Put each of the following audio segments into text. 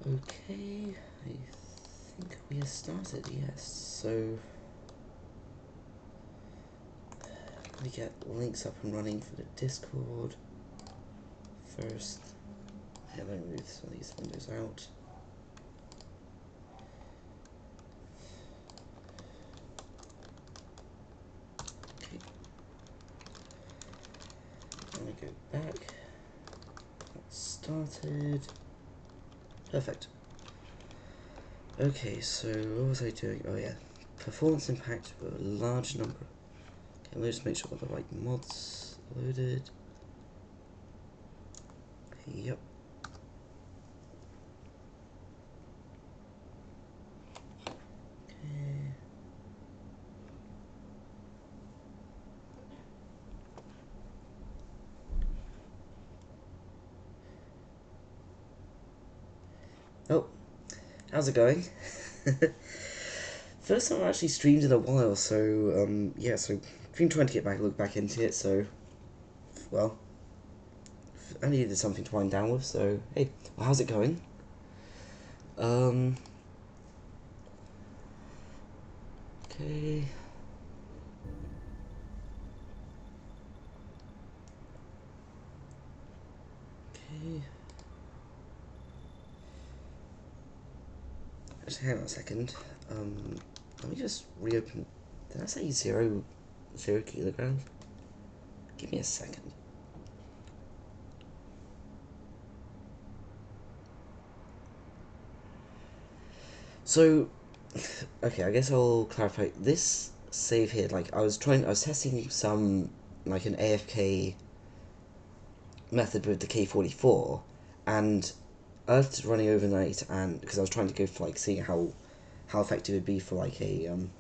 Okay, I think we have started, yes. So, let me get links up and running for the Discord first. Yeah, let me move some of these windows out. Okay, let me go back. That started. Perfect. Okay, so what was I doing? Oh yeah, performance impact for a large number. Okay, let's just make sure I've got the right mods loaded. Yep. Okay. Oh, how's it going? First time I actually streamed in a while, so yeah, so I've been trying to look back into it, so well, I needed something to wind down with, so hey, well, how's it going? Okay. Okay. Actually, hang on a second. Let me just reopen. Did I say 0 kilograms? Give me a second. So, okay, I guess I'll clarify. This save here, like, I was testing some, like, an AFK method with the K44, and Earth's running overnight, and because I was trying to go for, like, seeing how effective it'd be for, like, trying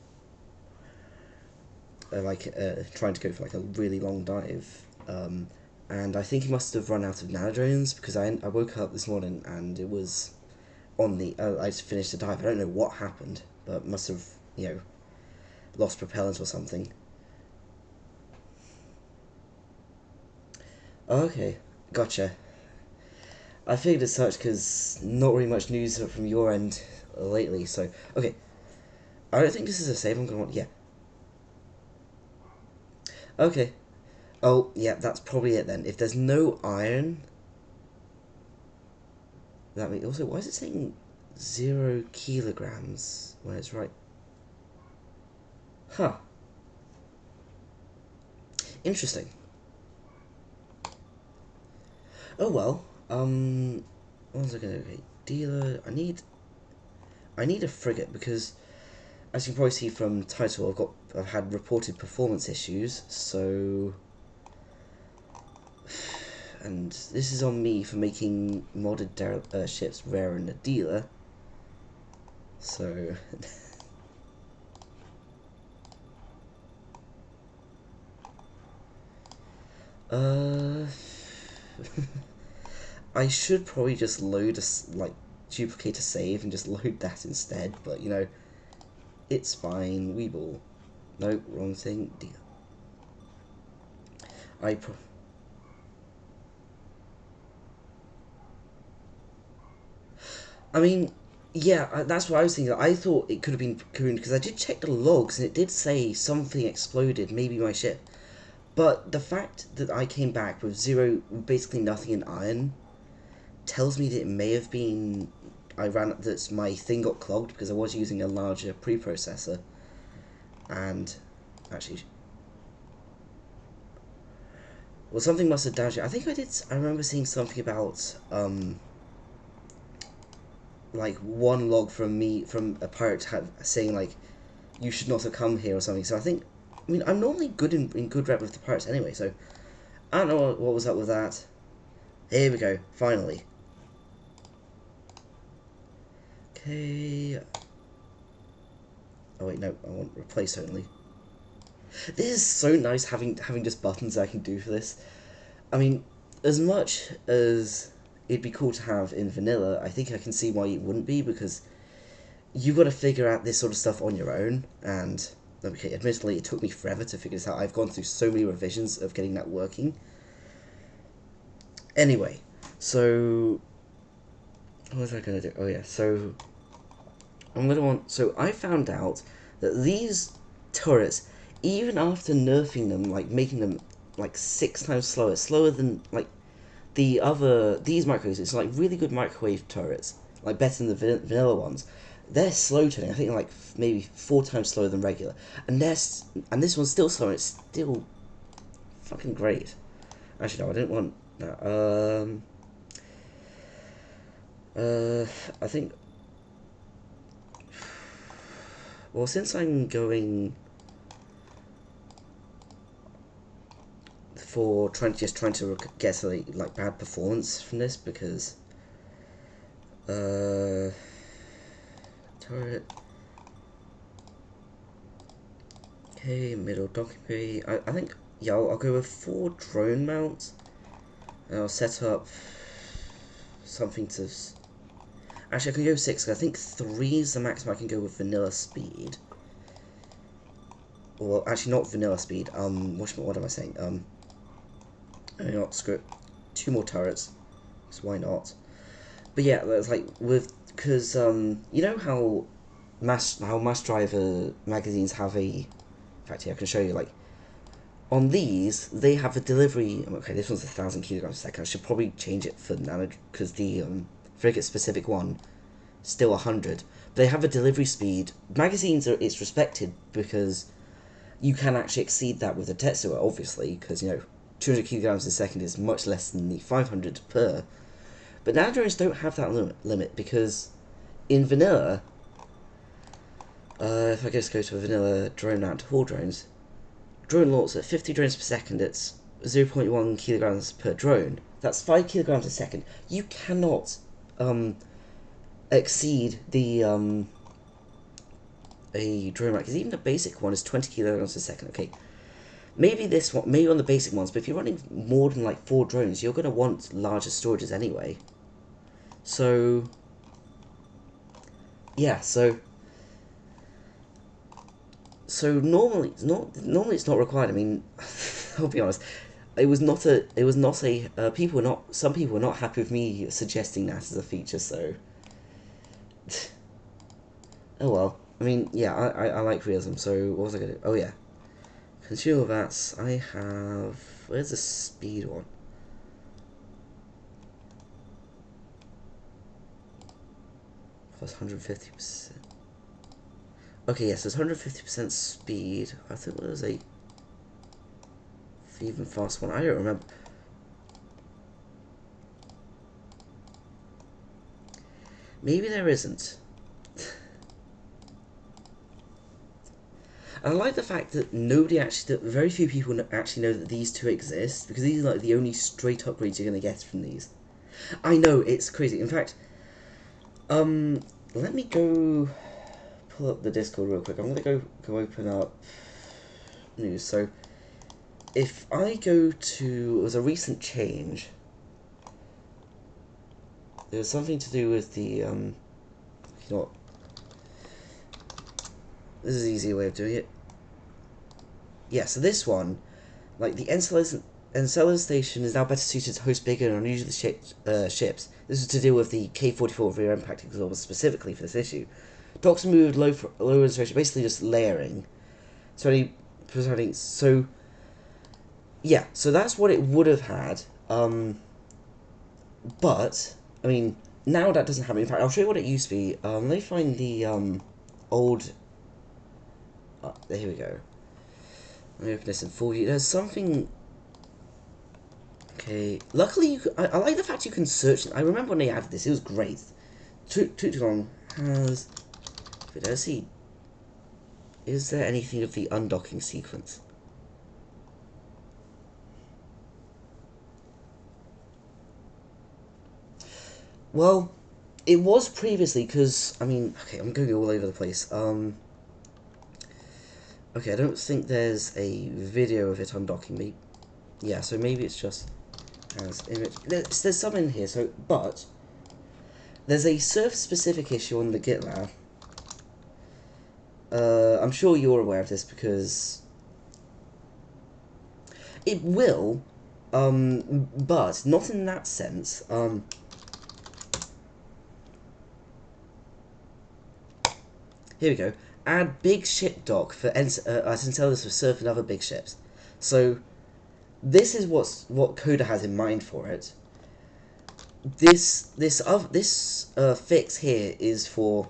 to go for, like, a really long dive, and I think he must have run out of nanodrones, because I woke up this morning, and it was on the, I just finished the dive. I don't know what happened, but must have, lost propellant or something. Oh, okay, gotcha. I figured as such because not really much news from your end lately. So okay, I don't think this is a save. I'm gonna want Okay. Oh yeah, that's probably it then. If there's no iron, that means also why is it saying 0 kilograms when it's right? Huh. Interesting. Oh well. What was I gonna do? Okay, dealer. I need a frigate because, as you can probably see from title, I've had reported performance issues. So, and this is on me for making modded ships rare in the dealer. So, uh, I should probably just duplicate a save and just load that instead. But it's fine. We will. No, wrong thing. Dealer. I pro. I mean, yeah, that's what I was thinking. I thought it could have been Cocoon because I did check the logs and it did say something exploded, maybe my ship. But the fact that I came back with basically nothing in iron, tells me that it may have been that my thing got clogged because I was using a larger preprocessor, and actually, well, something must have damaged it. I think I did. I remember seeing something about like one log from a pirate saying like you should not have come here or something. So I mean, I'm normally good in good rep with the pirates anyway. So I don't know what was up with that. Here we go, finally. Okay. Oh wait, no, I want replace only. This is so nice having just buttons I can do for this. I mean, as much as it'd be cool to have in vanilla, I think I can see why it wouldn't be because you've got to figure out this sort of stuff on your own. And okay, admittedly, it took me forever to figure this out. I've gone through so many revisions of getting that working. Anyway, so what was I gonna do? Oh yeah, so I'm gonna want. So I found out that these turrets, even after nerfing them, like making them like 6 times slower, slower than like these microwaves, it's like really good microwave turrets, like better than the vanilla ones. They're slow turning. I think like maybe 4 times slower than regular, and and this one's still slow. And it's still fucking great. Actually, no, I didn't want that. I think. Well, since I'm going for trying to get to like bad performance from this because turret. Okay, middle docking bay. I think yeah, I'll go with 4 drone mounts, and I'll set up something to. Actually, I can go 6. I think 3 is the maximum I can go with vanilla speed. Well, actually, not vanilla speed. What am I saying? Not script. 2 more turrets. So why not? But yeah, it's like with because you know how mass driver magazines have a. In fact, here I can show you like on these they have a delivery. Okay, this one's 1,000 kilograms a second. I should probably change it for nano because the frigate specific one still 100. They have a delivery speed. Magazines are it's respected because you can actually exceed that with a Tetsuo, obviously, because 200 kilograms a second is much less than the 500 per. But nano drones don't have that limit because in vanilla, if I just go to a vanilla drone mount haul drones, drone launch at 50 drones per second, it's 0.1 kilograms per drone. That's 5 kilograms a second. You cannot exceed the a drone mount because even the basic one is 20 kilograms a second. Okay, maybe this one, maybe on the basic ones, but if you're running more than like 4 drones, you're going to want larger storages anyway. So yeah, so normally it's not required. I mean, I'll be honest, it was not a some people were not happy with me suggesting that as a feature. So oh well. I mean, yeah, I like realism. So what was I gonna do? Oh yeah, consumer VATs. I have where's the speed one? Plus 150%. Okay, yes, there's 150% speed. I think there was a even fast one. I don't remember. Maybe there isn't. And I like the fact that very few people actually know that these two exist, because these are like the only straight upgrades you're going to get from these. I know, it's crazy. In fact, let me go pull up the Discord real quick. I'm going to go open up news. So, if I go to, it was a recent change. There was something to do with the, you know what? This is an easier way of doing it. Yeah, so this one, like the Enceladus station is now better suited to host bigger and unusual ships. This is to deal with the K-44 rear impact absorber specifically for this issue. Docks moved low insertion, basically just layering. So yeah, so that's what it would have had. But I mean, now that doesn't happen. In fact, I'll show you what it used to be. Let me find the old. Here we go. Let me open this in full view. There's something. Okay. Luckily, I like the fact you can search. I remember when they added this. It was great. Too long. Has. Let's see. Is there anything of the undocking sequence? Well, it was previously because I mean, okay, I'm going all over the place. Okay, I don't think there's a video of it undocking me. Yeah, so maybe it's just as image. There's some in here. So, but there's a surf-specific issue on the GitLab. I'm sure you're aware of this because it will, but not in that sense. Here we go. Add big ship dock for Enceladus for surf and other big ships. So this is what Coda has in mind for it. This fix here is for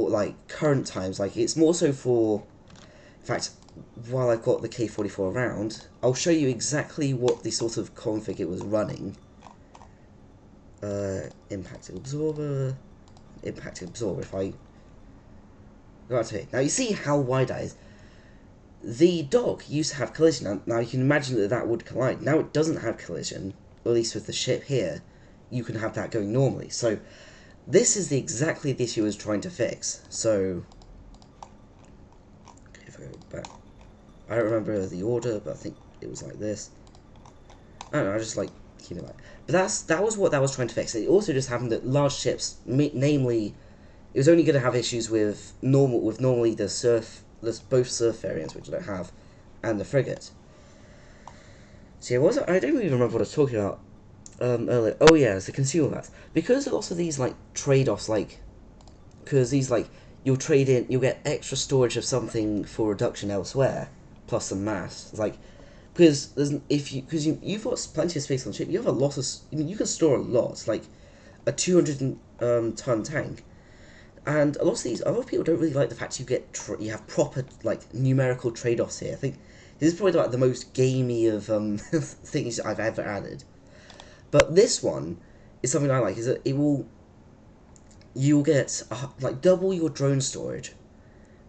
like current times. Like it's more so for. In fact, while I've got the K44 around, I'll show you exactly what the sort of config it was running. Impacted absorber. If I go out to it now, you see how wide that is. The dock used to have collision. Now you can imagine that would collide. Now it doesn't have collision, or at least with the ship here. You can have that going normally. So this is exactly the issue I was trying to fix. So if I go back, I don't remember the order, but I think it was like this. I don't know. I just like keep it like. But that was what that was trying to fix. It also just happened that large ships, namely, it was only going to have issues with normally both surf variants, which I don't have, and the frigate. So yeah, I don't even remember what I was talking about earlier. Oh yeah, it's the consumer mass. Because also these like trade-offs, because these you'll trade in, you'll get extra storage of something for reduction elsewhere, plus some mass. Because you've got plenty of space on the ship, you have a lot of, you can store a lot, like a 200 ton tank. And a lot of people don't really like the fact you have proper numerical trade-offs here. I think this is probably the most gamey of things I've ever added. But this one is something I like. Is that you'll get double your drone storage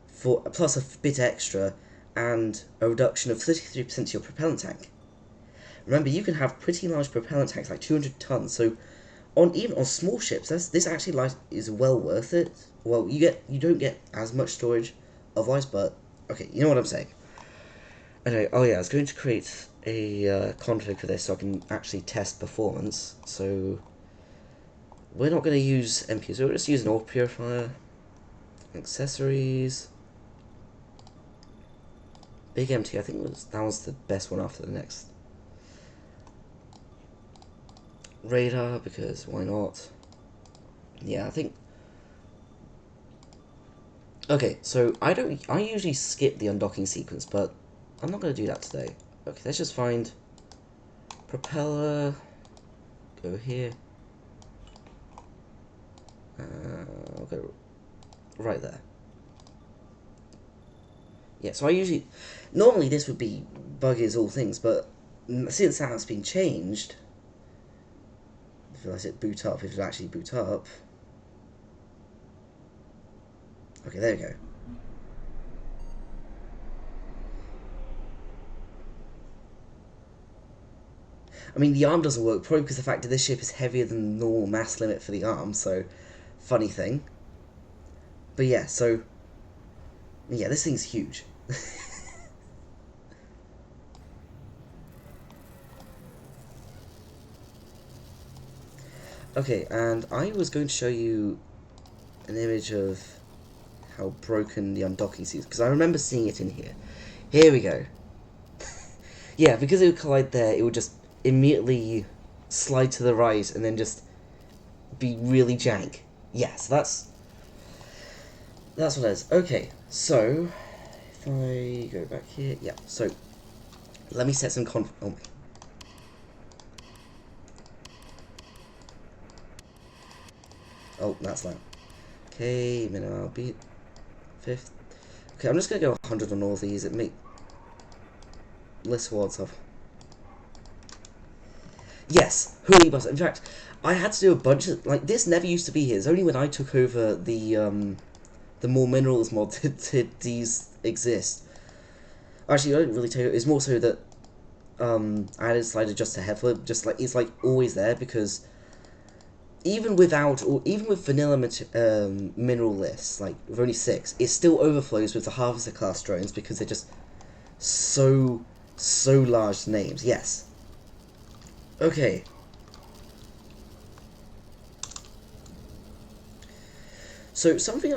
for plus a bit extra and a reduction of 33% to your propellant tank. Remember, you can have pretty large propellant tanks, like 200 tons. So even on small ships, this actually is well worth it. Well, you don't get as much storage otherwise, but okay, you know what I'm saying. Anyway, oh yeah, I was going to create a config for this so I can actually test performance. So we're not going to use MPs, we'll just use an oil purifier, accessories, big MT. I think that was the best one after the next. Radar, because why not? Yeah, I think. Okay, so I usually skip the undocking sequence, but I'm not going to do that today. Okay, let's just find propeller, go here, I'll go right there. Yeah, so normally this would be buggy as all things, but since that has been changed, if I let it boot up, if it actually boot up. Okay, there we go. I mean, the arm doesn't work, probably because the fact that this ship is heavier than the normal mass limit for the arm, so funny thing. But yeah, so yeah, this thing's huge. Okay, and I was going to show you an image of how broken the undocking is, because I remember seeing it in here. Here we go. Yeah, because it would collide there, it would just immediately slide to the right and then just be really jank. Yes, that's what it is. Okay, so if I go back here, yeah. So let me set some Oh, that's that. Okay, minimal beat. Fifth. Okay, I'm just gonna go 100 on all these. It make less words of. Yes, hooey bus. In fact, I had to do a bunch of this. Never used to be here. It's only when I took over the more minerals mod did these exist. Actually, I didn't really tell you. It's more so that I added slide adjust to headflip. Just it's always there because even with vanilla mineral lists, with only 6, it still overflows with the harvester class drones because they're just so large names. Yes. Okay. So something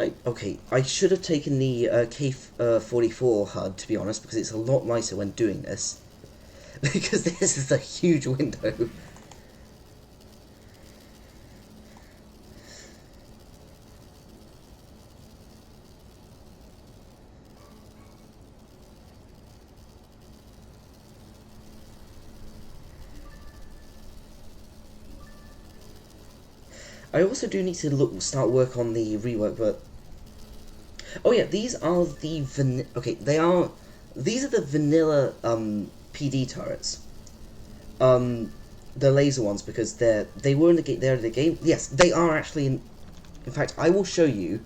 I should have taken the K44 HUD, to be honest, because it's a lot nicer when doing this. Because this is a huge window. I also do need to start work on the rework, but oh yeah, these are the these are the vanilla PD turrets. The laser ones, because they were in the game. They're in the game. Yes, they are actually in fact, I will show you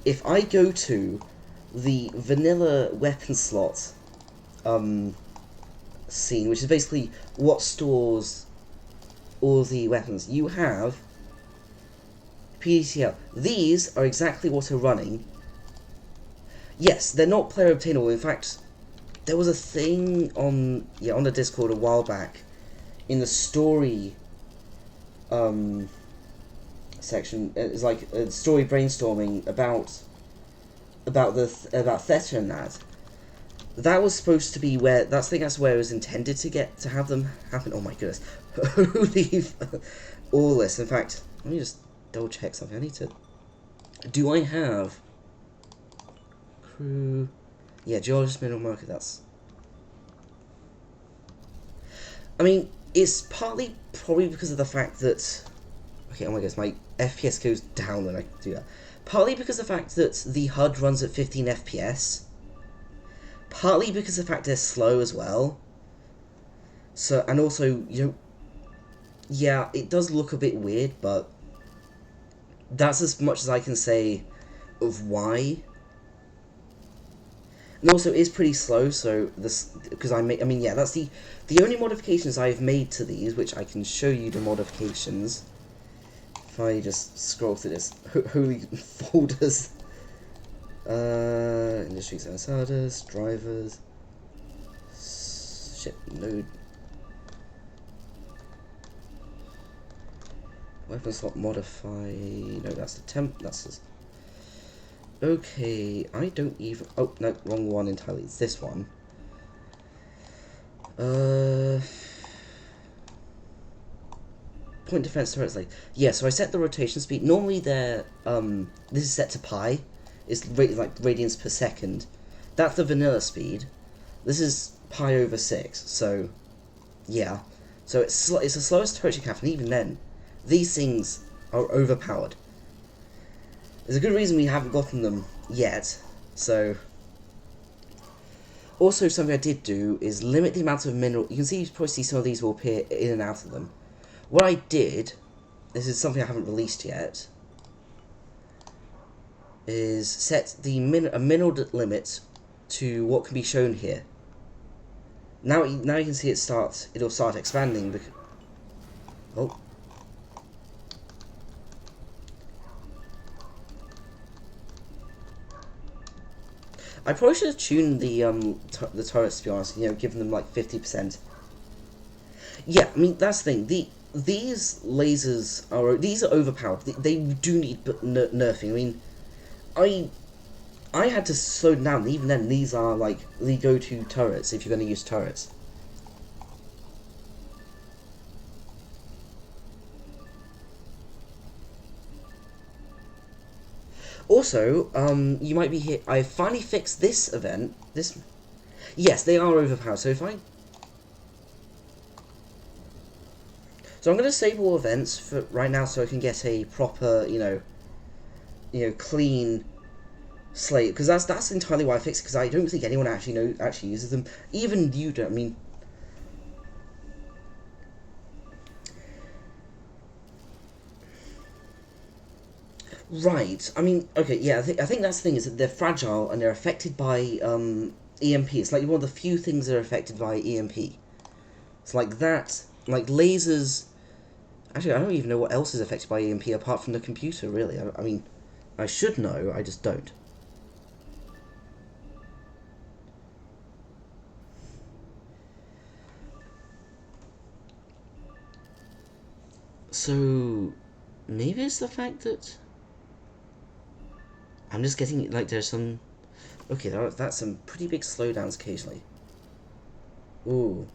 if I go to the vanilla weapon slot scene, which is basically what stores all the weapons. You have PDTL. These are exactly what are running. Yes, they're not player obtainable. In fact, there was a thing on the Discord a while back in the story section. It's like a story brainstorming about Theta and that. That was supposed to be where that's where it was intended to have them happen. Oh my goodness. Holy all this. In fact, let me just double check something. I need to. Do I have crew? Yeah, geologist mineral marker. That's. I mean, it's partly probably because of the fact that. Okay, oh my goodness, my FPS goes down when I do that. Partly because of the fact that the HUD runs at 15 FPS. Partly because of the fact they're slow as well. So, and also, yeah, it does look a bit weird, but that's as much as I can say of why. And also, it's pretty slow, so this, because I mean, yeah, that's the only modifications I've made to these, which I can show you the modifications. If I just scroll through this, holy folders. Industry SATAs, drivers, ship node, weapon slot modify. No, that's the temp. That's just okay. I don't even. Oh no, wrong one entirely. It's this one. Point defense turrets. Like yeah. So I set the rotation speed. Normally they're this is set to pi. It's like radians per second. That's the vanilla speed. This is pi over 6, so yeah. So it's the slowest turret you can have, and even then, these things are overpowered. There's a good reason we haven't gotten them yet, so. Also, something I did do is limit the amount of mineral. You probably see some of these will appear in and out of them. What I did, this is something I haven't released yet, is set the a mineral limit to what can be shown here. Now you can see it'll start expanding. Oh. I probably should have tuned the turrets, to be honest. Given them like 50%. Yeah, I mean that's the thing. These lasers are overpowered. They do need nerfing. I mean, I had to slow down. Even then, these are like the go-to turrets if you're going to use turrets. Also, you might be here. I finally fixed this event. Yes, they are overpowered. So if I, so I'm going to save all events for right now, so I can get a proper, clean slate, because that's entirely why I fixed it, because I don't think anyone actually uses them. Even you don't. I mean, right. I mean, okay, yeah. I think that's the thing, is that they're fragile and they're affected by EMP. It's like one of the few things that are affected by EMP. It's like that, like lasers. Actually, I don't even know what else is affected by EMP apart from the computer. Really, I mean, I should know. I just don't. So, maybe it's the fact that I'm just getting, like, there's some. Okay, that's some pretty big slowdowns occasionally. Ooh.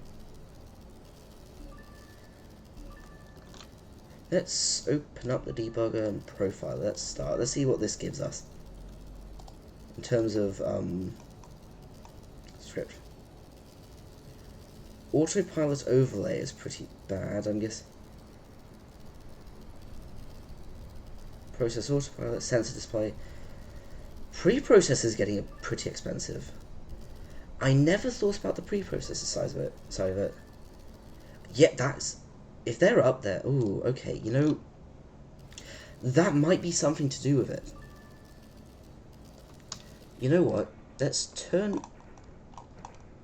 Let's open up the debugger and profile. Let's start. Let's see what this gives us in terms of script. Autopilot overlay is pretty bad, I guess. Process autopilot, sensor display. Pre-processor is getting pretty expensive. I never thought about the pre-processor side of it. Yet that's, if they're up there, ooh, okay, you know, that might be something to do with it. You know what? Let's turn.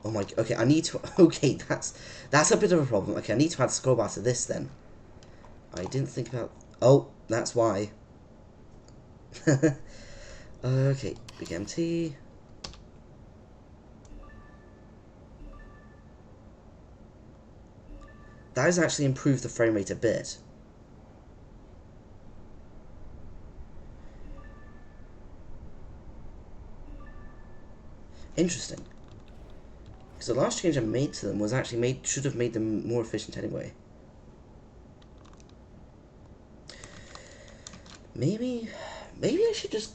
Oh my. Okay, I need to. Okay, that's a bit of a problem. Okay, I need to add scroll bar to this then. I didn't think about. Oh, that's why. Okay, big MT. That has actually improved the frame rate a bit. Interesting. Because the last change I made to them was actually should have made them more efficient anyway. Maybe I should just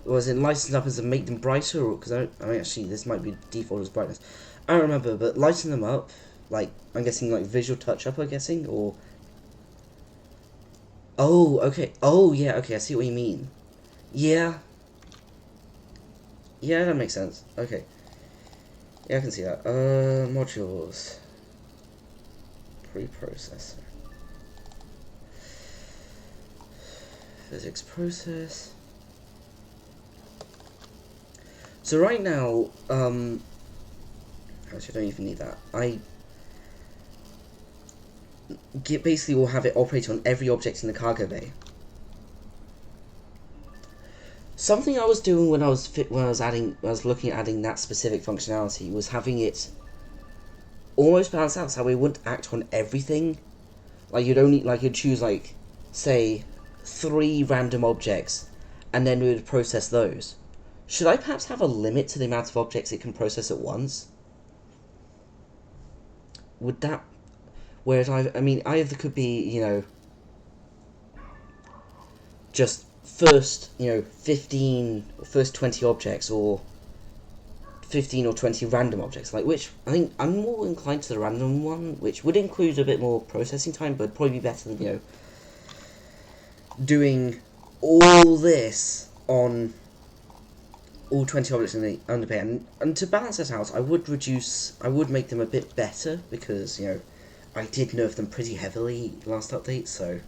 was it lighten up as to make them brighter, or because I mean actually this might be default as brightness. I don't remember, but lighten them up, like I'm guessing like visual touch up. I'm guessing, or oh okay, oh yeah, okay, I see what you mean. Yeah, that makes sense. Okay, yeah, I can see that. Modules, preprocessor, physics process. So right now, actually I don't even need that. I basically will have it operate on every object in the cargo bay. Something I was doing when I was looking at adding that specific functionality was having it almost balance out so it wouldn't act on everything. Like you'd choose like say 3 random objects, and then we would process those. Should I perhaps have a limit to the amount of objects it can process at once? Would that... Whereas I mean, either could be, you know, just first, you know, 15, or first 20 objects, or 15 or 20 random objects. Like, which, I think, I'm more inclined to the random one, which would include a bit more processing time, but probably be better than, you know, doing all this on all 20 objects in the underbay. And to balance that out, I would make them a bit better, because, you know, I did nerf them pretty heavily last update, so...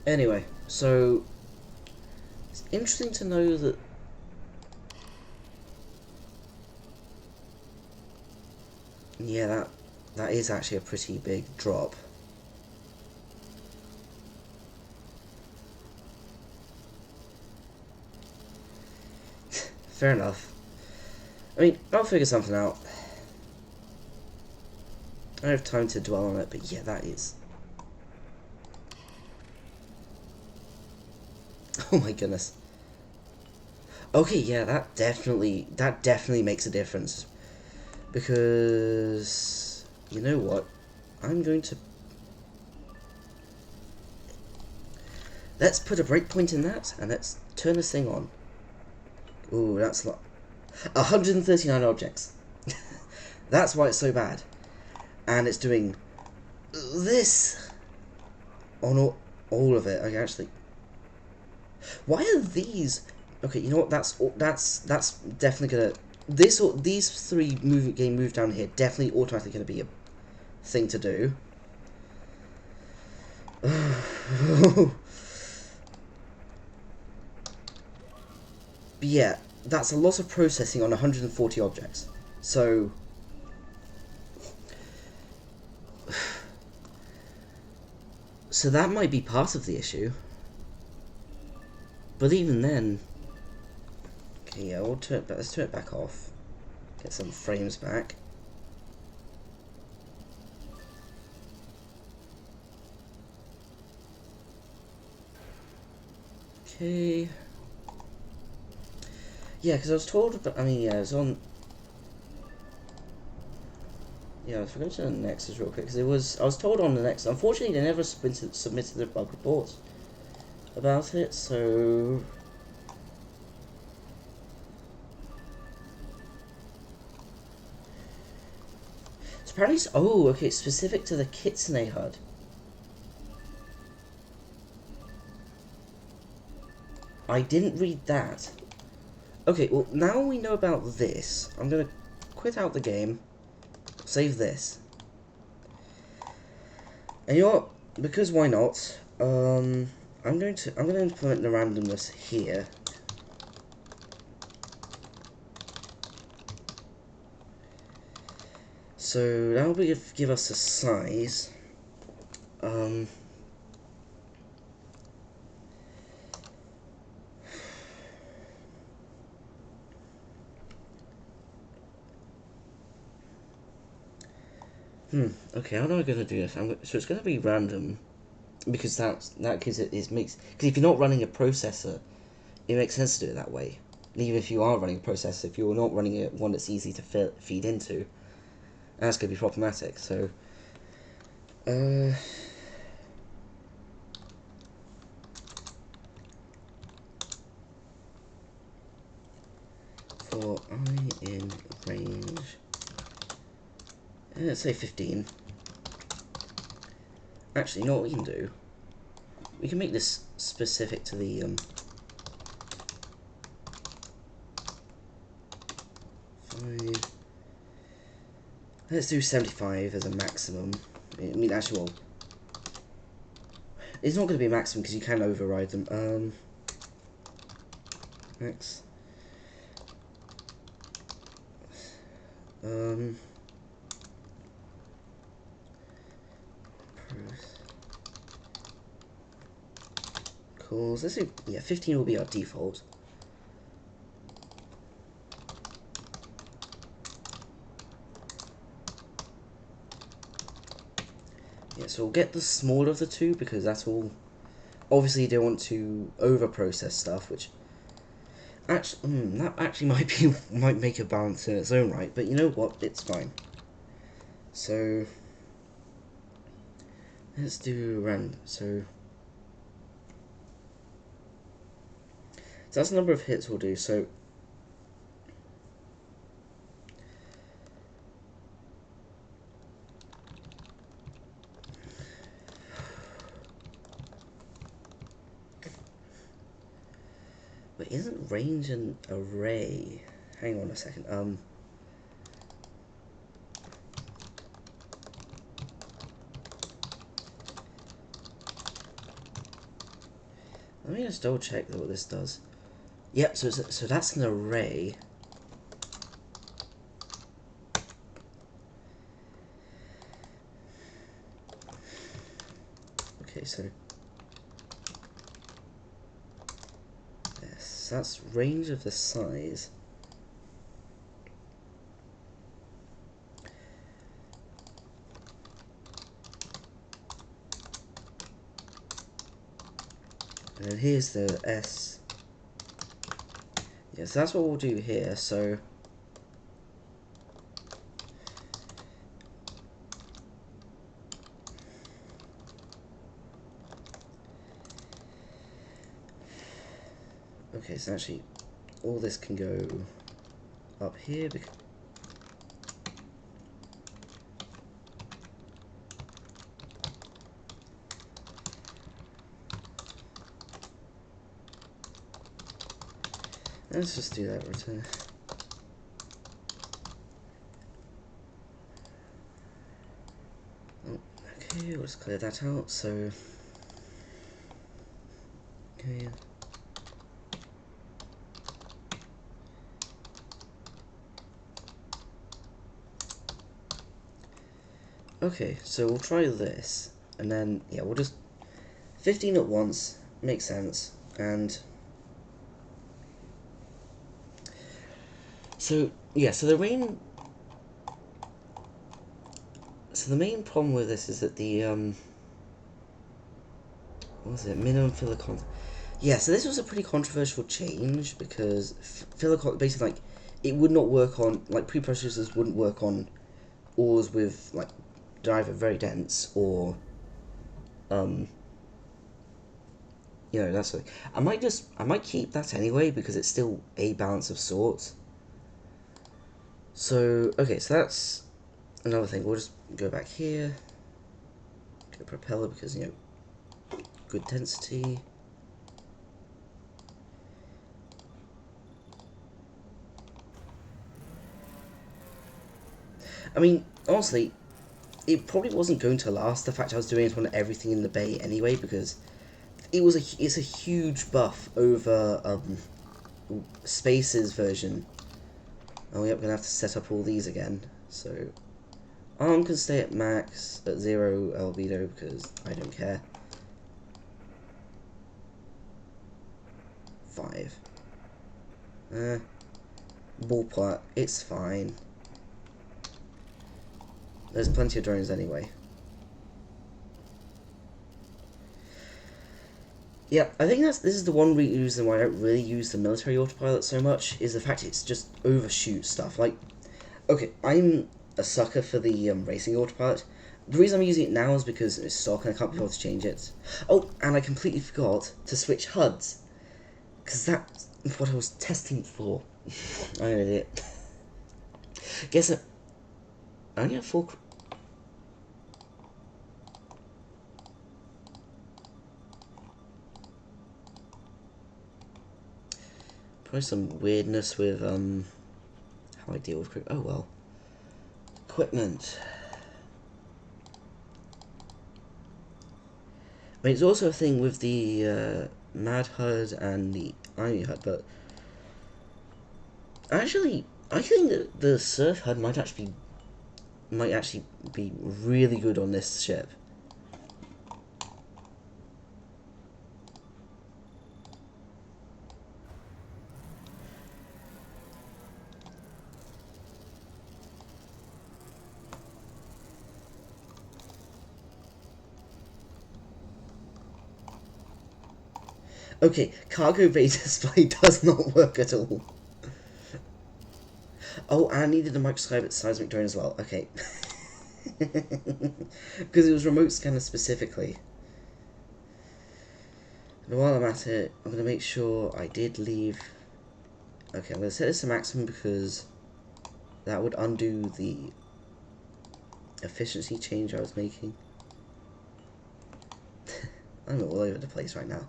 Anyway, so... It's interesting to know that... Yeah, that is actually a pretty big drop. Fair enough. I mean, I'll figure something out. I don't have time to dwell on it, but yeah, that is... Oh my goodness. Okay, yeah, that definitely makes a difference. Because... You know what? I'm going to... Let's put a breakpoint in that, and let's turn this thing on. Ooh, that's not... 139 objects. That's why it's so bad. And it's doing this on all of it. Okay, actually... Why are these... Okay, you know what? That's definitely gonna... These 3 game move down here definitely automatically gonna be a thing to do. But yeah, that's a lot of processing on 140 objects. So... So that might be part of the issue. But even then... Okay, yeah, let's turn it back off. Get some frames back. Okay... Yeah, because I was told, but I mean, yeah, it was on... Yeah, let's go to the Nexus real quick, because I was told on the Nexus, unfortunately they never submitted the bug reports. about it, so... So apparently it's... Oh, okay, it's specific to the Kitsune HUD. I didn't read that. Okay, well, now we know about this, I'm gonna quit out the game, save this. And you know what? Because why not? I'm gonna implement the randomness here. So that'll give us a size. Okay, how am I gonna do this? So it's gonna be random, because that gives it makes, because if you're not running a processor, it makes sense to do it that way. And even if you are running a processor, if you're not running one that's easy to feed into, that's gonna be problematic. So, for I in range, let's say 15. Actually, you know what we can do? We can make this specific to the 5. Let's do 75 as a maximum. I mean, actually, well, it's not going to be a maximum because you can override them. Max. Cool. So let's do, yeah, 15 will be our default. Yeah, so we'll get the smaller of the two because that's all. Obviously, you don't want to over-process stuff, which actually, that actually might make a balance in its own right. But you know what? It's fine. So let's do random. So that's the number of hits we'll do. So but isn't range an array? Hang on a second. Let me just double check what this does. Yep. So that's an array. Okay. So yes, that's range of the size. And then here's the S. Yes, that's what we'll do here. So okay, so actually all this can go up here because let's just do that return. Oh, okay, we'll just clear that out. So, okay. Okay, so we'll try this, and then, yeah, we'll just 15 at once, makes sense, and so, yeah, so the main problem with this is that the, what was it, minimum filler content. Yeah, so this was a pretty controversial change, because filler content, basically, like, it would not work on, like, preprocessors wouldn't work on ores with, like, they're either very dense or You know, that's like, I might keep that anyway because it's still a balance of sorts. So, okay, so that's another thing. We'll just go back here, go propeller because, you know, good density. I mean, honestly, it probably wasn't going to last, the fact I was doing it on everything in the bay anyway, because it's a huge buff over Space's version. Oh, yep, gonna have to set up all these again. So, Arm can stay at max at 0 albedo because I don't care. 5. Ballpark, it's fine. There's plenty of drones anyway. Yeah, I think this is the one reason why I don't really use the military autopilot so much, is the fact it's just overshoot stuff. Like, okay, I'm a sucker for the racing autopilot. The reason I'm using it now is because it's stock and I can't be able to change it. Oh, and I completely forgot to switch HUDs, because that's what I was testing it for. I'm an idiot. Guess I only have 4... Probably some weirdness with how I deal with crew. Oh well. Equipment. I mean, it's also a thing with the Mad HUD and the Army HUD, but actually, I think that the Surf HUD might actually be really good on this ship. Okay, cargo bay display does not work at all. Oh, and I needed a microscopic seismic drone as well. Okay. Because it was remote scanner specifically. And while I'm at it, I'm going to make sure I did leave... Okay, I'm going to set this to maximum because that would undo the efficiency change I was making. I'm all over the place right now.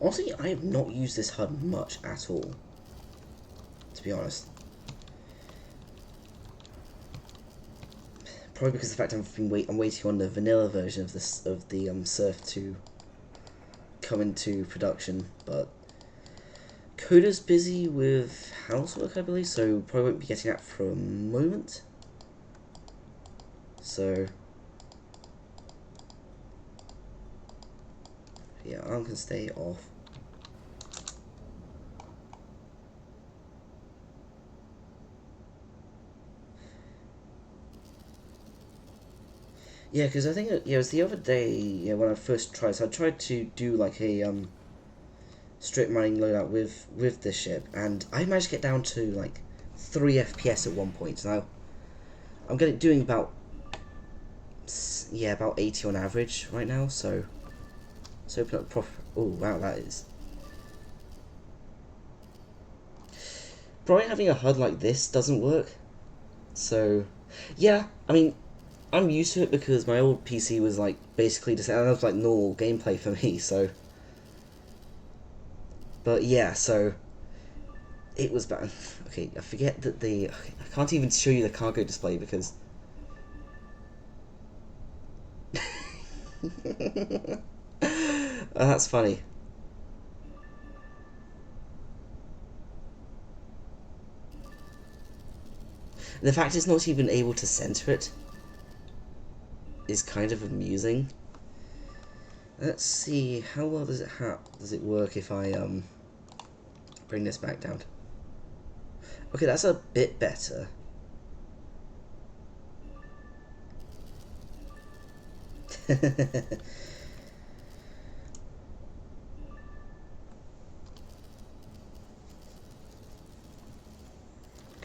Honestly, I have not used this HUD much at all, to be honest. Probably because of the fact I'm waiting on the vanilla version of the Surf to come into production, but Coda's busy with housework, I believe, so probably won't be getting that for a moment. So yeah, Arm can stay off. Yeah, because I think it was the other day, when I first tried. So I tried to do like a strip mining loadout with this ship, and I managed to get down to like 3 FPS at one point. Now I'm doing about about 80 on average right now. So let's open up proper. Oh wow, that is probably having a HUD like this doesn't work. So yeah, I mean, I'm used to it because my old PC was like basically just, and that was like normal gameplay for me, so. But yeah, so it was bad. Okay, I forget that I can't even show you the cargo display because. That's funny. The fact it's not even able to center it is kind of amusing. Let's see, how well does it work if I bring this back down? Okay, that's a bit better.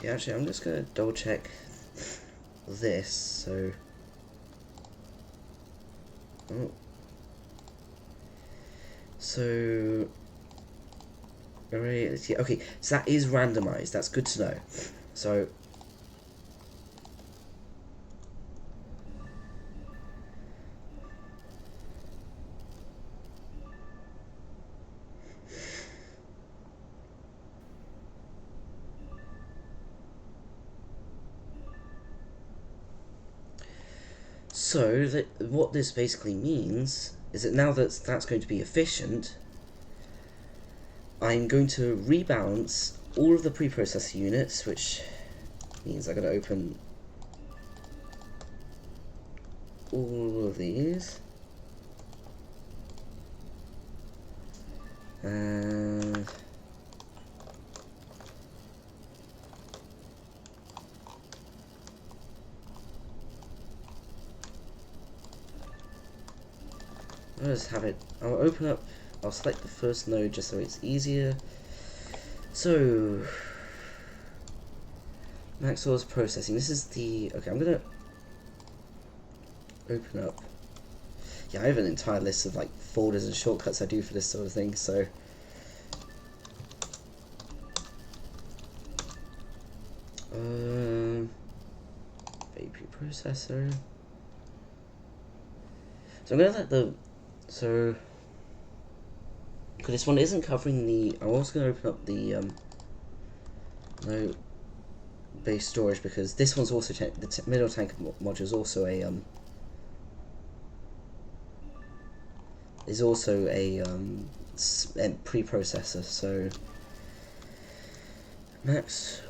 Yeah, actually, I'm just gonna double check this. So, oh, so, alright, yeah, okay, so that is randomized. That's good to know. So, what this basically means is that now that that's going to be efficient, I'm going to rebalance all of the preprocessor units, which means I'm going to open all of these. And I'll just have it, I'll open up, I'll select the first node just so it's easier. So, max source processing, this is the, okay, I'm gonna open up, yeah, I have an entire list of like folders and shortcuts I do for this sort of thing, so. Baby processor. So I'm gonna let the, so, because this one isn't covering the, I'm also gonna open up the, no, base storage, because this one's also, the middle tank module is also a, preprocessor, so, max,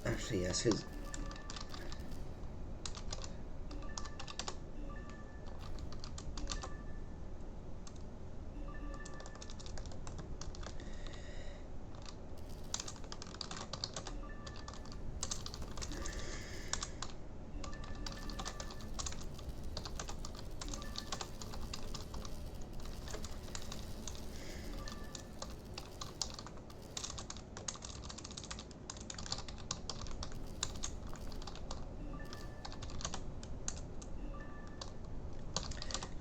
actually, yes, because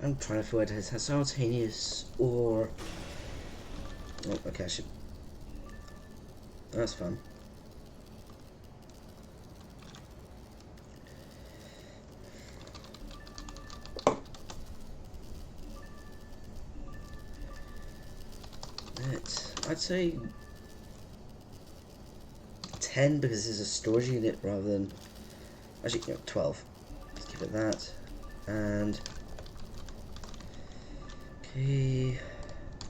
I'm trying to figure out if it's simultaneous or, oh, okay, I should, that's fun. I'd say 10 because this is a storage unit rather than, actually, 12. Let's give it that. And, okay,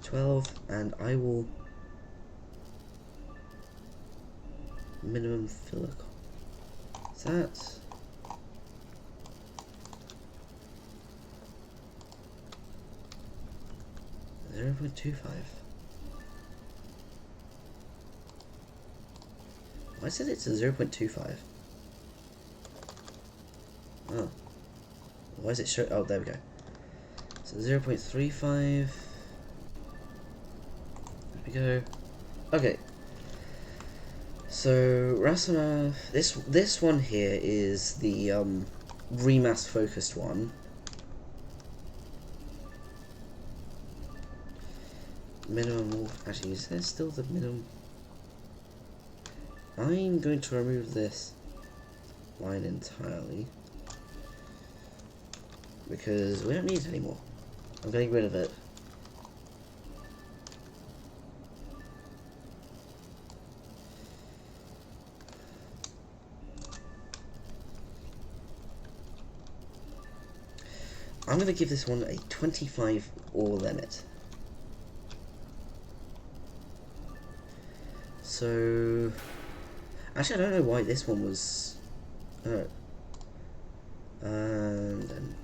12, and I will minimum filler. Is that? .25. Why said it's a 0.25? Oh. Why is it show? Oh, there we go. So 0.35. There we go. Okay. So Rasana, this one here is the remass focused one. Minimum. Actually, is there still the minimum? I'm going to remove this line entirely because we don't need it anymore. I'm getting rid of it. I'm going to give this one a 25 ore limit. So, actually I don't know why this one was, And then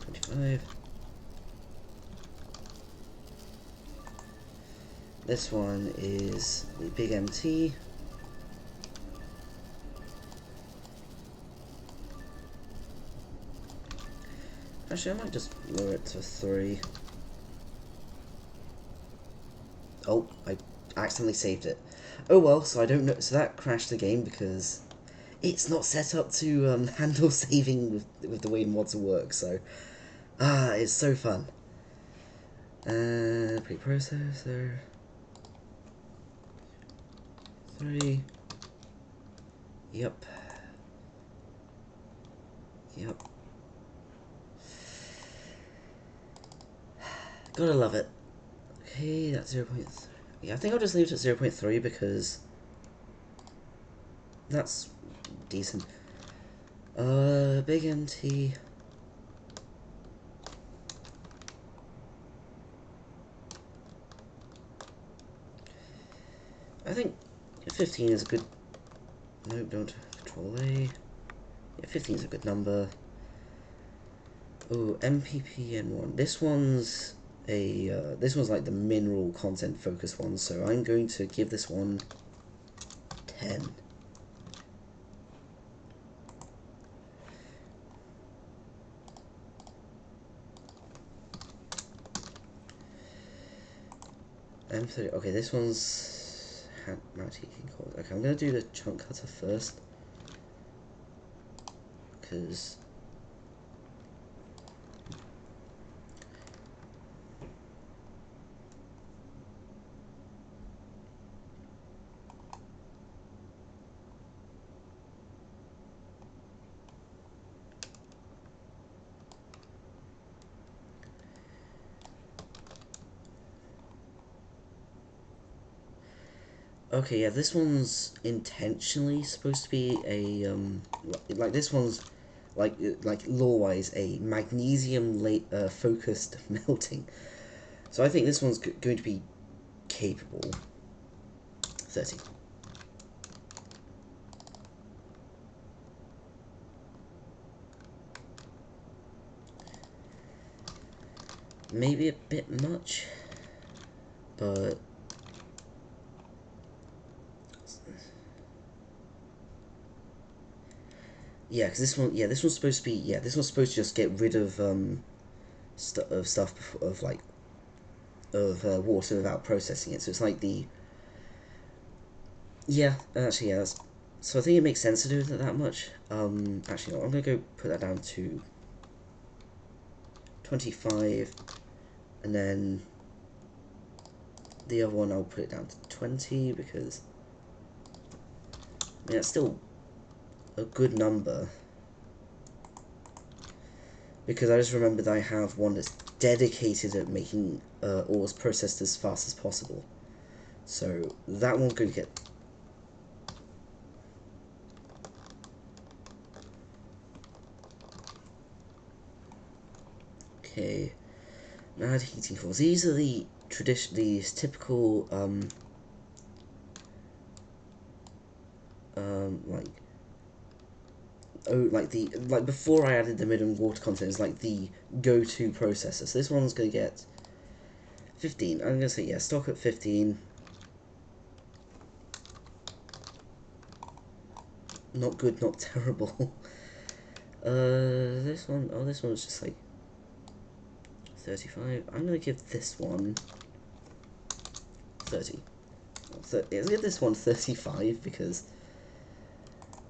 25. This one is the big MT. Actually, I might just lower it to 3. Oh, I accidentally saved it. Oh well, so I don't know. So that crashed the game because it's not set up to handle saving with the way mods work. So, it's so fun. Preprocessor 3. Yep. Yep. Gotta love it. Okay, that's 0.3. Yeah, I think I'll just leave it at 0.3 because that's decent. Big MT. I think 15 is a good... No, don't. Control A. Yeah, 15 is a good number. Oh, MPPN1. This one's this one's like the mineral content focus one, so I'm going to give this one 10. M30. Okay, this one's mount heating cord. Okay, I'm gonna do the chunk cutter first because okay, yeah, this one's intentionally supposed to be a like this one's like law-wise a magnesium focused melting. So I think this one's going to be capable. 30. Maybe a bit much, but yeah, because this one, yeah, this one's supposed to be, yeah, this one's supposed to just get rid of stuff of like water without processing it. So it's like the yeah, actually yeah. So I think it makes sense to do it that much. Actually, no, I'm gonna go put that down to 25, and then the other one I'll put it down to 20 because I mean that's still a good number. Because I just remembered I have one that's dedicated at making ores processed as fast as possible. So that one's going to get... Okay. Mad heating cores. These are the these typical like before I added the minimum water content is like the go-to processor. So this one's going to get 15. I'm going to say yeah, stock at 15. Not good, not terrible. This one, oh, this one's just like 35. I'm going to give this one 30. Let's give this one 35 because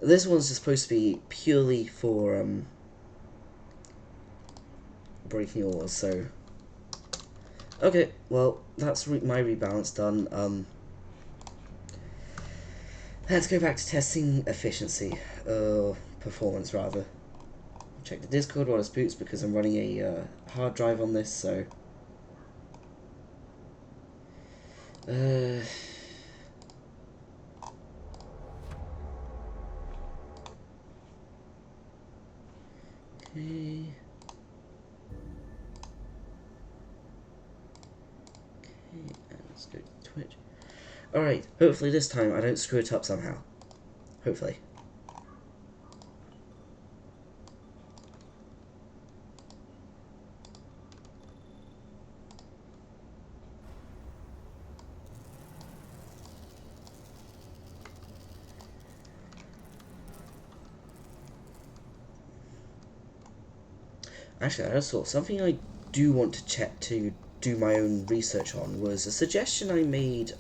this one's just supposed to be purely for breaking ores. So okay, well that's my rebalance done. Let's go back to testing efficiency, performance rather. Check the Discord while it boots because I'm running a hard drive on this. So. Okay. And let's go to Twitch. Alright, hopefully this time I don't screw it up somehow. Hopefully. Actually, I just thought something I do want to check to do my own research on was a suggestion I made.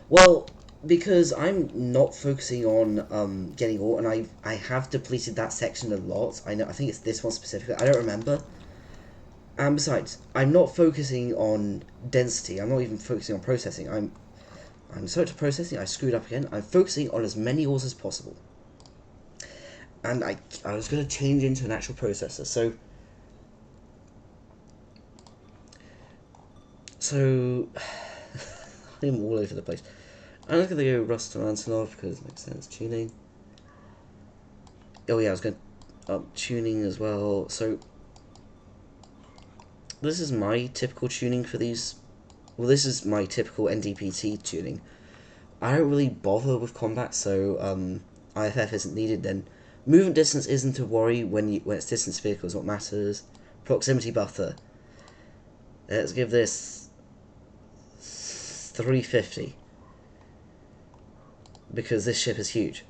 Well, because I'm not focusing on getting ore, and I have depleted that section a lot. I know. I think it's this one specifically. I don't remember. And besides, I'm not focusing on density. I'm not even focusing on processing. I'm sorry to processing. I screwed up again. I'm focusing on as many ores as possible. And I was going to change into an actual processor. So I'm all over the place. I'm just going to go Rust to Antonov because it makes sense. Tuning. Oh yeah, I was going to up tuning as well. So this is my typical tuning for these. Well, this is my typical NDPT tuning. I don't really bother with combat, so IFF isn't needed then. Movement distance isn't a worry when it's distance vehicles, what matters. Proximity buffer. Let's give this 350. Because this ship is huge.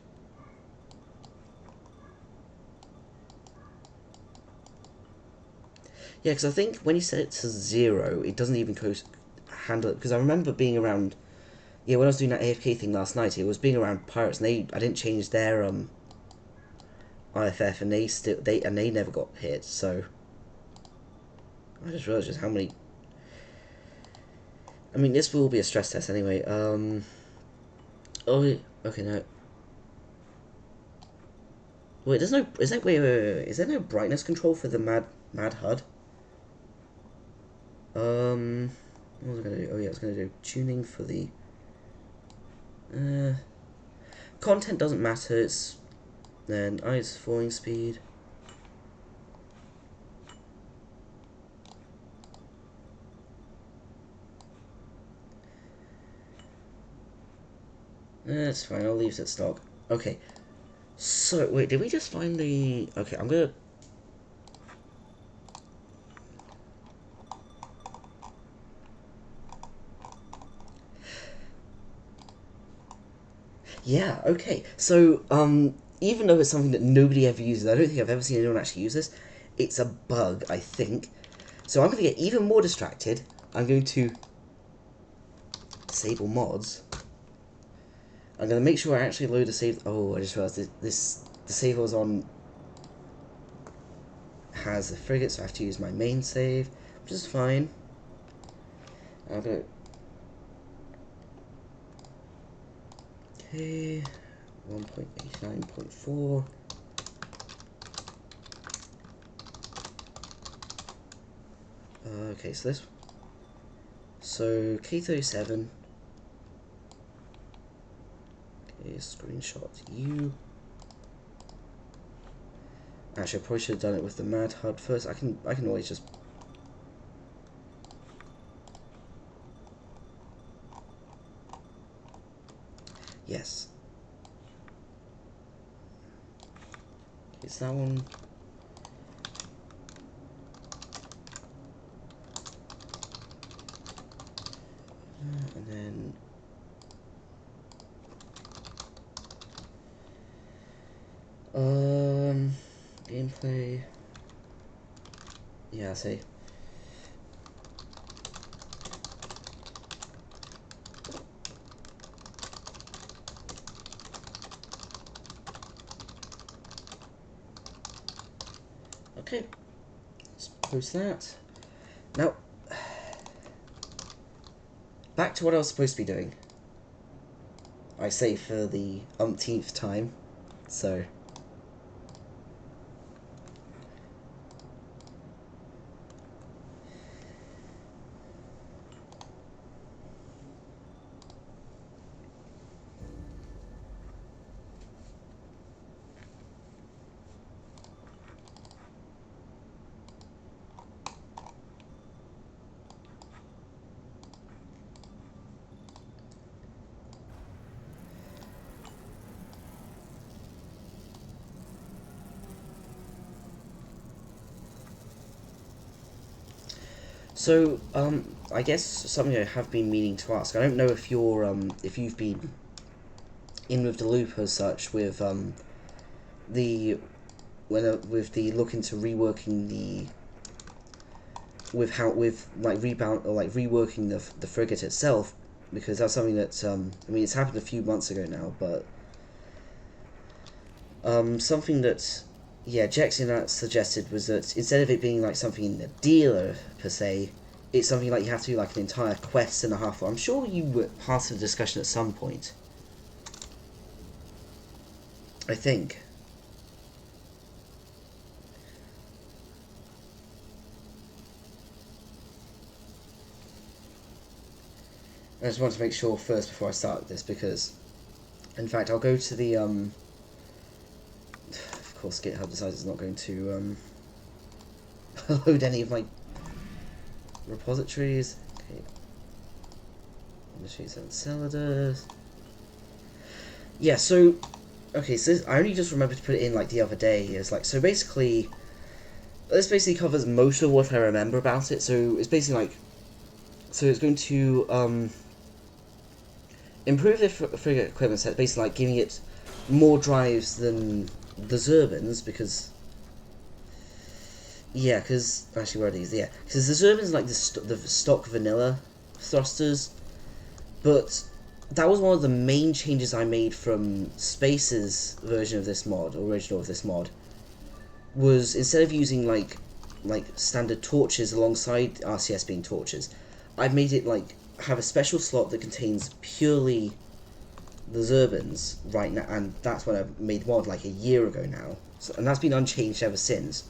Yeah, because I think when you set it to 0, it doesn't even handle it. Because I remember being around... Yeah, when I was doing that AFK thing last night, it was being around pirates, and I didn't change their IFF, and they never got hit. So I just realised just how many. I mean, this will be a stress test anyway. Oh, okay, no. Wait, there's no. Is that wait? Is there no brightness control for the mad HUD? What was I gonna do? Oh yeah, I was gonna do tuning for the. Content doesn't matter. It's then ice falling speed. That's fine. I'll leave it at stock. Okay. So wait, did we just find the? Okay, I'm gonna. Yeah. Okay. So even though it's something that nobody ever uses, I don't think I've ever seen anyone actually use this. It's a bug, I think. So I'm going to get even more distracted. I'm going to disable mods. I'm going to make sure I actually load a save. Oh, I just realized this disable's on has the frigate, so I have to use my main save, which is fine. I'm going to. Okay, 1.89.4. Okay, so this. So K37. Okay, screenshot you. Actually, I probably should have done it with the Mad HUD first. I can always just. Yes. It's that one. And then gameplay. Yeah, I see. Okay, let's post that. Now, back to what I was supposed to be doing. I say for the umpteenth time, so. So, I guess something I have been meaning to ask. I don't know if if you've been in with the loop as such with, the with the look into reworking the rebound or like reworking the frigate itself, because that's something that I mean, it's happened a few months ago now, but something that Jexian suggested was that instead of it being like something in the dealer per se, it's something like you have to do like an entire quest and a half. I'm sure you were part of the discussion at some point. I think. I just want to make sure first before I start this, because in fact I'll go to the of course GitHub decides it's not going to load any of my repositories. Okay. Sheets and Celadus. Yeah, so okay, so I only just remembered to put it in like the other day. It's like, so basically this basically covers most of what I remember about it. So it's basically like, so it's going to improve the frigate equipment set, basically like giving it more drives than the Zerbins, because actually where are these? Yeah, because the Zerbins like the stock vanilla thrusters, but that was one of the main changes I made from Space's version of this mod, original of this mod, was instead of using like standard torches alongside RCS beam torches, I've made it like have a special slot that contains purely the Zerbins right now, and that's what I made mod like a year ago now, so, and that's been unchanged ever since.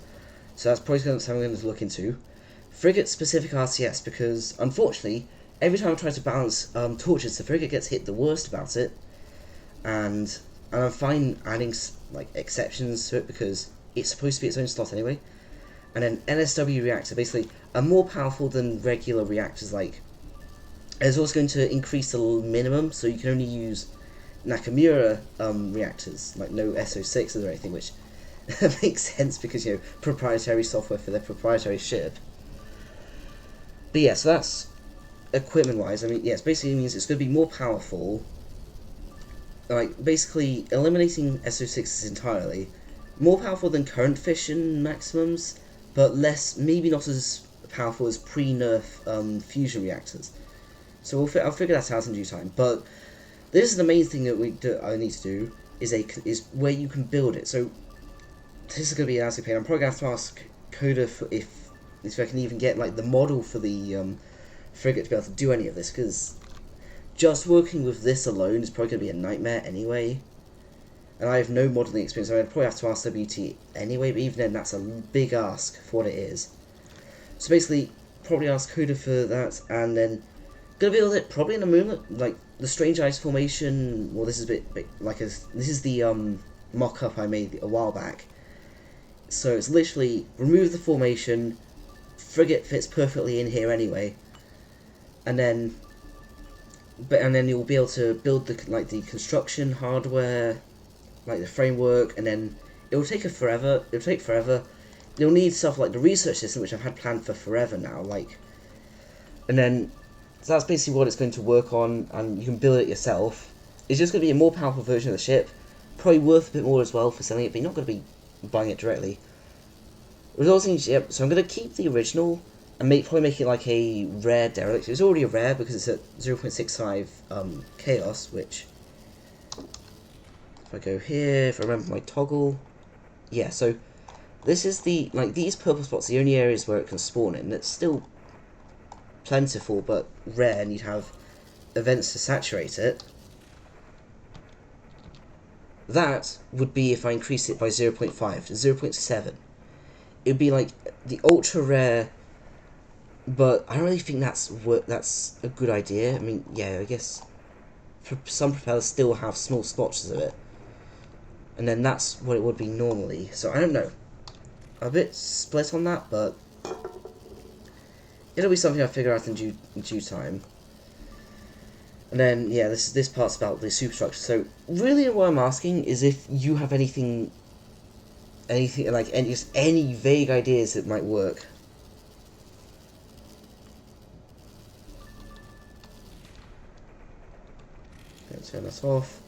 So that's probably something I'm going to look into. Frigate specific RCS, because unfortunately every time I try to balance torches, the frigate gets hit the worst about it, and I'm fine adding like exceptions to it because it's supposed to be its own slot anyway. And then NSW reactor, basically are more powerful than regular reactors. Like, it's also going to increase the minimum, so you can only use Nakamura reactors, like no SO6s or anything, which makes sense because, you know, proprietary software for their proprietary ship. But yeah, so that's equipment wise. I mean, yes, basically means it's going to be more powerful, like basically eliminating SO6s entirely, more powerful than current fission maximums, but less, maybe not as powerful as pre-nerf fusion reactors. So I'll figure that out in due time. But this is the main thing that I need to do is where you can build it. So this is going to be an absolute pain. I'm probably going to have to ask Coda for if I can even get like the model for the frigate to be able to do any of this, because just working with this alone is probably going to be a nightmare anyway. And I have no modelling experience. I mean, I'd probably have to ask WT anyway, but even then that's a big ask for what it is. So basically, probably ask Coda for that, and then gonna build it probably in a moment, like the strange ice formation. Well, this is a bit like this is the mock-up I made a while back. So it's literally remove the formation, frigate fits perfectly in here anyway, and then you'll be able to build the construction hardware, like the framework, and then it'll take forever. You'll need stuff like the research system, which I've had planned for forever now, like, and then so that's basically what it's going to work on, and you can build it yourself. It's just going to be a more powerful version of the ship, probably worth a bit more as well for selling it, but you're not going to be buying it directly. Resulting, yep, so I'm going to keep the original and probably make it like a rare derelict. It's already a rare because it's at 0.65 chaos, which, if I go here, if I remember my toggle, yeah, so this is the, like, these purple spots, the only areas where it can spawn in. It's still plentiful, but rare, and you'd have events to saturate it. That would be if I increased it by 0.5 to 0.7. It would be like the ultra rare, but I don't really think that's a good idea. I mean, yeah, I guess some propellers still have small splotches of it, and then that's what it would be normally. So I don't know. I'm a bit split on that, but it'll be something I figure out in due time. And then, yeah, this part's about the superstructure. So really what I'm asking is if you have anything like any vague ideas that might work. Let's turn this off.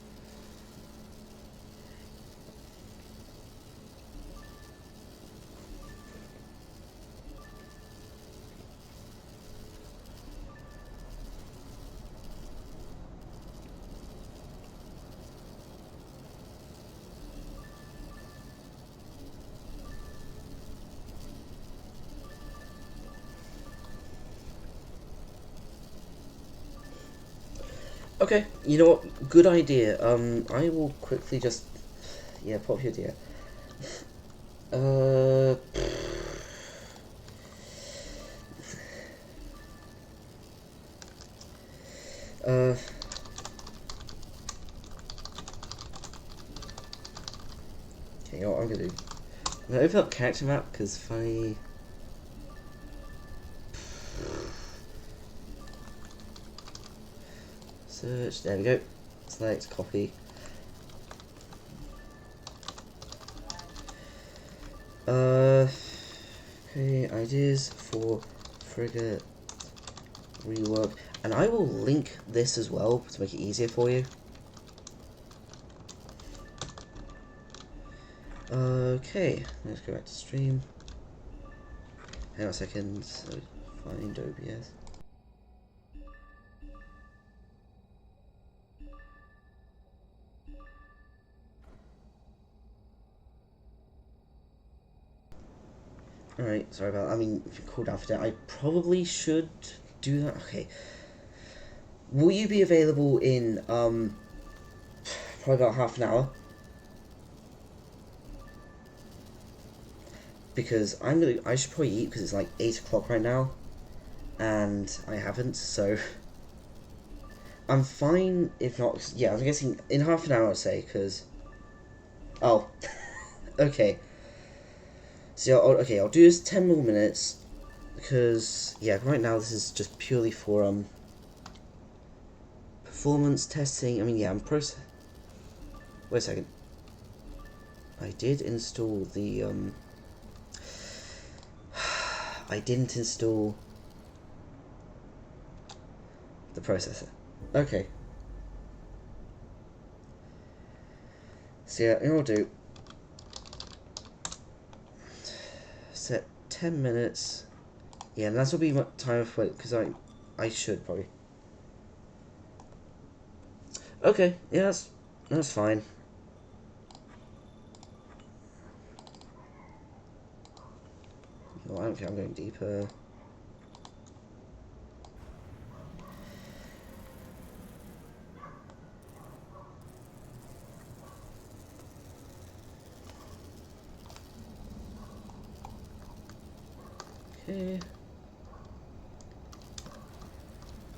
Okay, you know what? Good idea. I will quickly just, yeah, pop your idea. Uh, uh, okay, you know what I'm gonna do? I'm gonna open up character map because if I search, there we go. Select copy. Okay, ideas for frigate rework, and I will link this as well to make it easier for you. Okay, let's go back to stream. Hang on a second. So find OBS. Alright, sorry about that. I mean, if you call down for that, I probably should do that. Okay. Will you be available in, probably about half an hour? Because I should probably eat because it's like 8 o'clock right now. And I haven't, so I'm fine if not. Yeah, I'm guessing in half an hour, I'd say, because. Oh. Okay. So, I'll do this 10 more minutes. Because, yeah, right now this is just purely for, performance testing. I mean, yeah, I'm process. Wait a second. I did install the, I didn't install the processor. Okay. So, yeah, you know what I'll do. Set 10 minutes. Yeah, and that'll be my time for it, because I should probably. Okay, yeah, that's fine. Well, I don't care, I'm going deeper. Okay.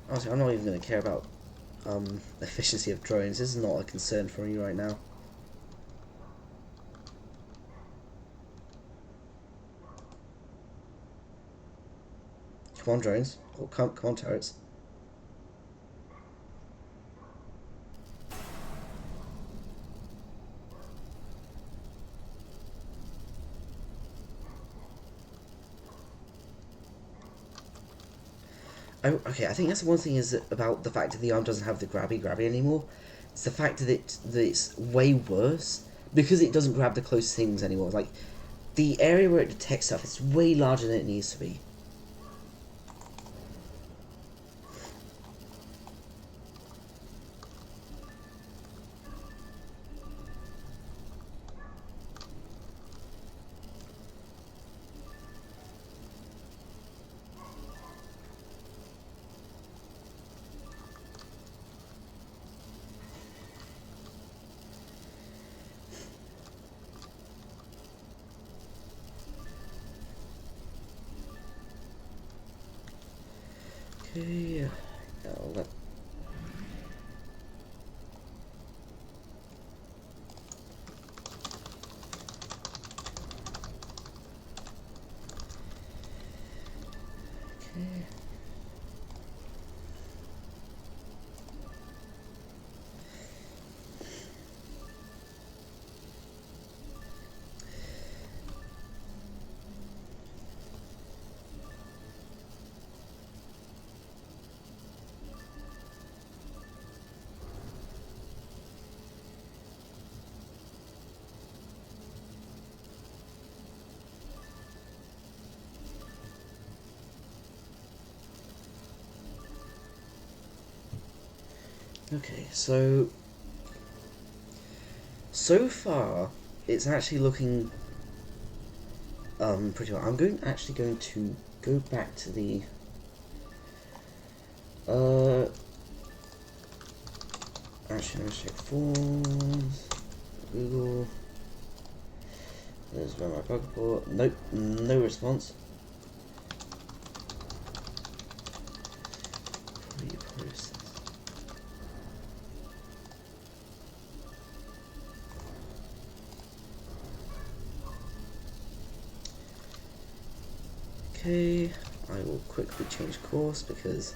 Honestly, I'm not even going to care about efficiency of drones. This is not a concern for me right now. Come on, drones. Oh, come on, turrets. Okay, I think that's one thing is about the fact that the arm doesn't have the grabby anymore. It's the fact that it's way worse because it doesn't grab the close things anymore. Like, the area where it detects stuff is way larger than it needs to be. Okay, I'll let. Okay. Okay, so far it's actually looking pretty well. I'm actually going to go back to the Actually, let's check forms. Google. There's where my bug report. Nope, no response. Pre-process. Okay, I will quickly change course because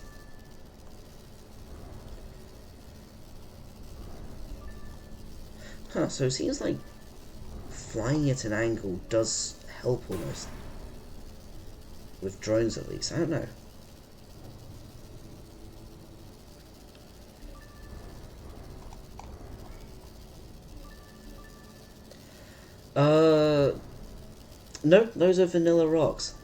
so it seems like flying at an angle does help almost. With drones at least, I don't know. No, those are vanilla rocks.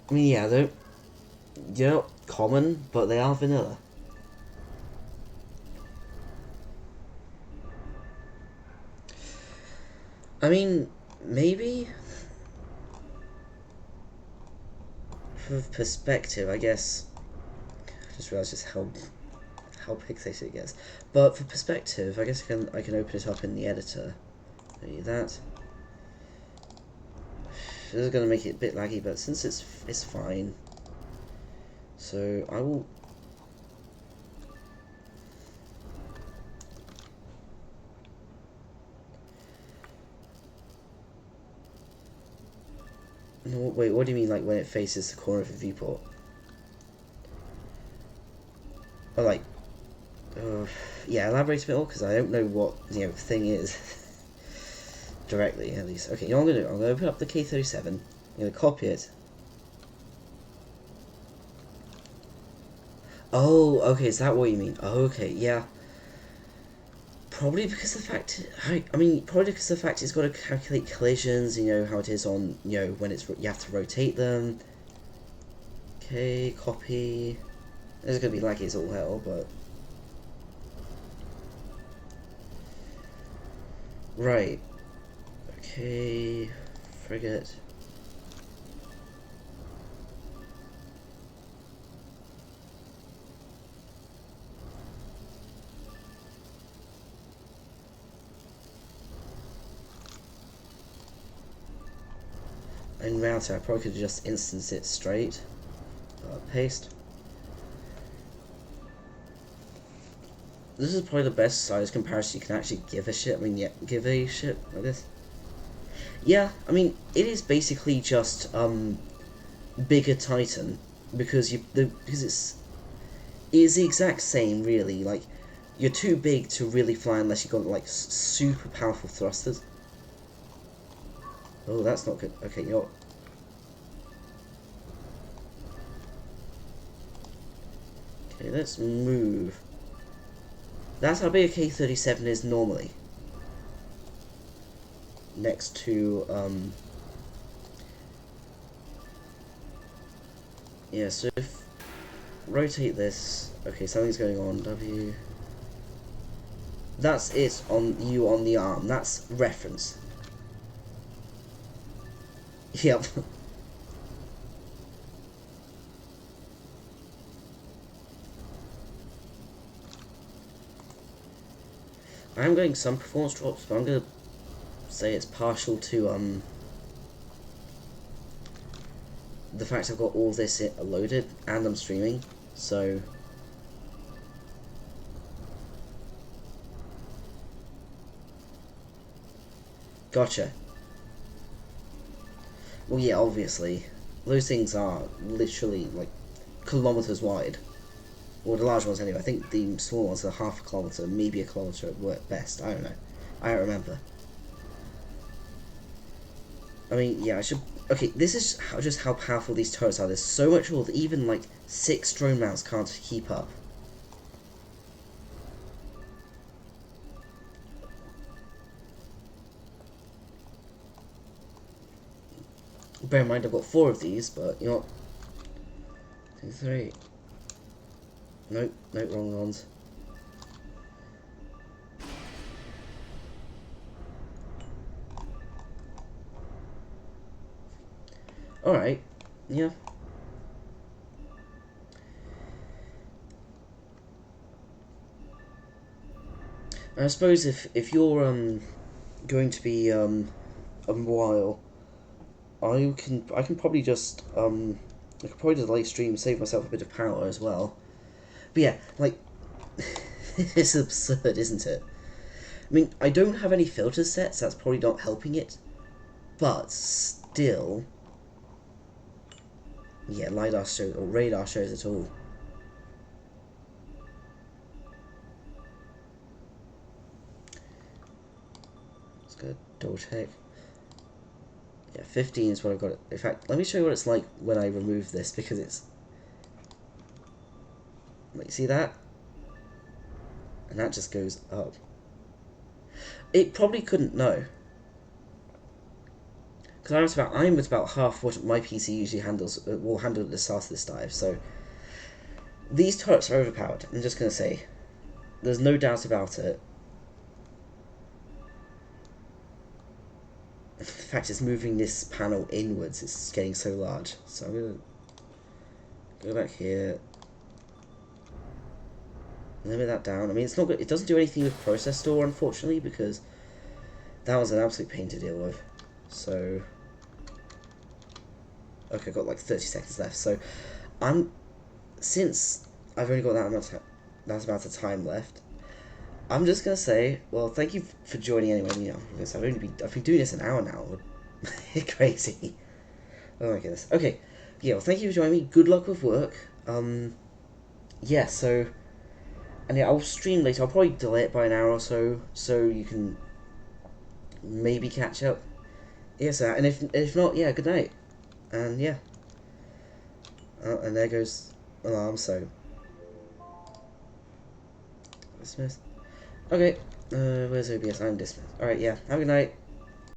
I mean, yeah, they're not common, but they are vanilla. I mean, maybe for perspective, I guess. I just realised just how pixelated it gets. But for perspective, I guess I can open it up in the editor. Do that. This is going to make it a bit laggy, but since it's fine. So I will. No, wait, what do you mean, like when it faces the corner of the viewport? Oh, like, yeah, elaborate a bit more because I don't know what the thing is directly at least. Okay, you know what I'm gonna do? I'm gonna open up the K37. I'm gonna copy it. Oh, okay, is that what you mean? Oh, okay, yeah. Probably because the fact, probably because the fact it's got to calculate collisions. You know how it is on, when you have to rotate them. Okay, copy. This is gonna be laggy as all hell, but right. Okay, frigate. In router, I probably could have just instanced it straight. Paste. This is probably the best size comparison you can actually give a shit. I mean, yeah, give a shit like this. Yeah, I mean, it is basically just bigger Titan because because it is the exact same really. Like, you're too big to really fly unless you've got like super powerful thrusters. Oh, that's not good. Okay, you're. Okay, let's move. That's how big a K37 is normally. Next to, yeah, so if rotate this. Okay, something's going on. W. That's it on you on the arm. That's reference. Yep. I'm getting some performance drops, but I'm gonna say it's partial to the fact I've got all this loaded and I'm streaming, so gotcha. Well, yeah, obviously those things are literally like kilometers wide. Well, the large ones anyway. I think the small ones are half a kilometer, maybe a kilometer at best. I don't know. I don't remember. I mean, yeah, I should. Okay, this is just how powerful these turrets are. There's so much more that even like 6 drone mounts can't keep up. Bear in mind, I've got 4 of these, but you know what? 2, 3. Nope, nope, wrong ones. Alright. Yeah. I suppose if you're going to be a while, I can probably just I could probably delay stream, save myself a bit of power as well. But yeah, like it's absurd, isn't it? I mean, I don't have any filters set, so that's probably not helping it. But still, yeah, lidar shows or radar shows it all. Let's go double check. Yeah, 15 is what I've got. In fact, let me show you what it's like when I remove this, because it's like, see that? And that just goes up. It probably couldn't know. Because I'm at about half what my PC usually handles, will handle at the start of this dive, so these turrets are overpowered, I'm just going to say. There's no doubt about it. In fact, it's moving this panel inwards, it's getting so large. So I'm going to go back here, limit that down. I mean, it's not good. It doesn't do anything with process store, unfortunately, because that was an absolute pain to deal with. So, okay, I've got like 30 seconds left. So, since I've only got that amount of time left, I'm just gonna say, well, thank you for joining anyway. You know, because I've been doing this an hour now. Crazy. Oh my goodness. Okay, yeah. Well, thank you for joining me. Good luck with work. Yeah. So, and yeah, I'll stream later. I'll probably delay it by an hour or so, so you can maybe catch up. Yeah. So, and if not, yeah. Good night. And yeah. And there goes alarm. So, dismissed. Okay. Where's OBS? I'm dismissed. Alright, yeah. Have a good night.